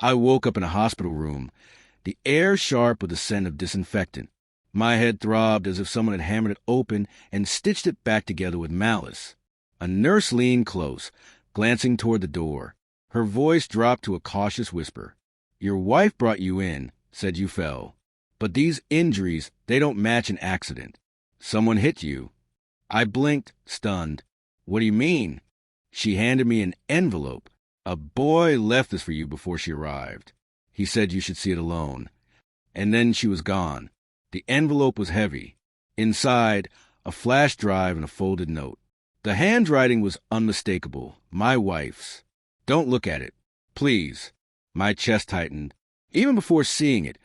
I woke up in a hospital room, the air sharp with the scent of disinfectant. My head throbbed as if someone had hammered it open and stitched it back together with malice. A nurse leaned close, glancing toward the door. Her voice dropped to a cautious whisper. "Your wife brought you in, said you fell. But these injuries, they don't match an accident. Someone hit you." I blinked, stunned. "What do you mean?" She handed me an envelope. "A boy left this for you before she arrived. He said you should see it alone." And then she was gone. The envelope was heavy. Inside, a flash drive and a folded note. The handwriting was unmistakable. My wife's. "Don't look at it. Please." My chest tightened. Even before seeing it,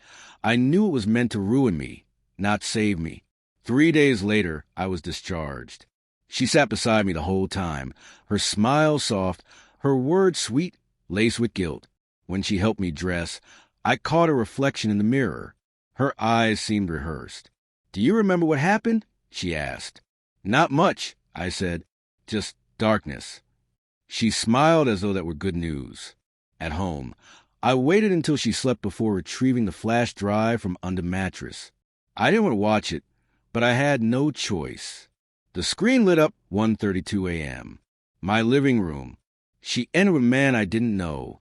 I knew it was meant to ruin me, not save me. 3 days later, I was discharged. She sat beside me the whole time, her smile soft, her words sweet, laced with guilt. When she helped me dress, I caught a reflection in the mirror. Her eyes seemed rehearsed. "Do you remember what happened?" she asked. "Not much," I said. "Just darkness." She smiled as though that were good news. At home, I waited until she slept before retrieving the flash drive from under mattress. I didn't want to watch it, but I had no choice. The screen lit up 1:32 a.m. My living room. She entered with a man I didn't know.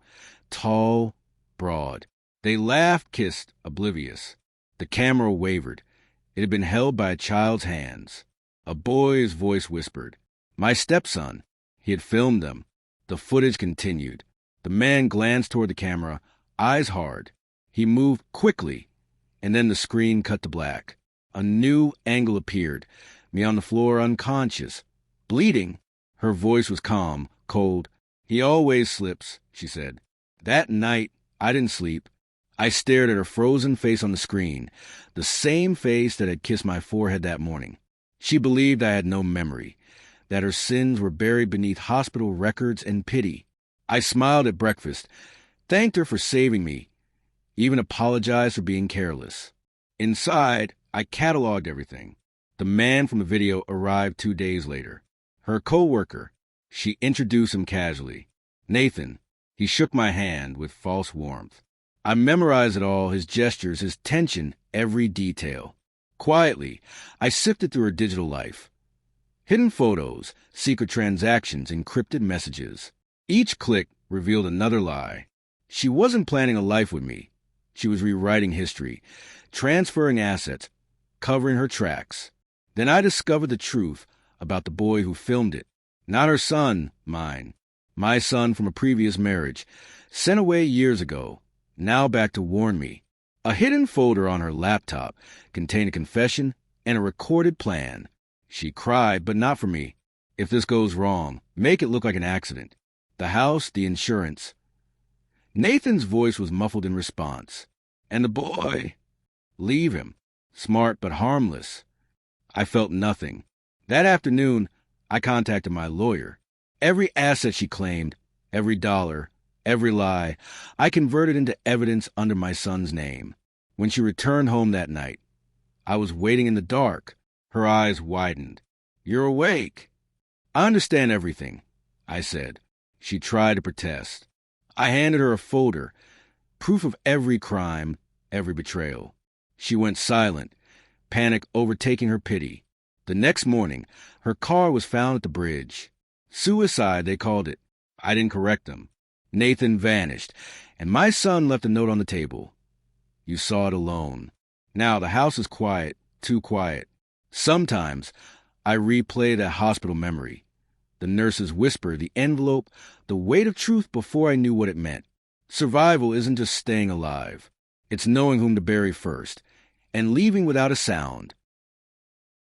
Tall, broad. They laughed, kissed, oblivious. The camera wavered. It had been held by a child's hands. A boy's voice whispered. My stepson. He had filmed them. The footage continued. The man glanced toward the camera, eyes hard. He moved quickly, and then the screen cut to black. A new angle appeared, me on the floor unconscious, bleeding. Her voice was calm, cold. "He always slips," she said. That night, I didn't sleep. I stared at her frozen face on the screen, the same face that had kissed my forehead that morning. She believed I had no memory, that her sins were buried beneath hospital records and pity. I smiled at breakfast, thanked her for saving me, even apologized for being careless. Inside, I cataloged everything. The man from the video arrived 2 days later. Her co-worker. She introduced him casually. Nathan. He shook my hand with false warmth. I memorized it all, his gestures, his tension, every detail. Quietly, I sifted through her digital life. Hidden photos, secret transactions, encrypted messages. Each click revealed another lie. She wasn't planning a life with me. She was rewriting history, transferring assets, covering her tracks. Then I discovered the truth about the boy who filmed it. Not her son, mine. My son from a previous marriage, sent away years ago, now back to warn me. A hidden folder on her laptop contained a confession and a recorded plan. She cried, but not for me. If this goes wrong, make it look like an accident. The house, the insurance. Nathan's voice was muffled in response. And the boy? Leave him. Smart but harmless. I felt nothing. That afternoon, I contacted my lawyer. Every asset she claimed, every dollar, every lie, I converted into evidence under my son's name. When she returned home that night, I was waiting in the dark. Her eyes widened. "You're awake." "I understand everything," I said. She tried to protest. I handed her a folder, proof of every crime, every betrayal. She went silent, panic overtaking her pity. The next morning, her car was found at the bridge. Suicide, they called it. I didn't correct them. Nathan vanished, and my son left a note on the table. "You saw it alone. Now the house is quiet, too quiet." Sometimes I replay that hospital memory. The nurse's whisper, the envelope, the weight of truth before I knew what it meant. Survival isn't just staying alive. It's knowing whom to bury first, and leaving without a sound.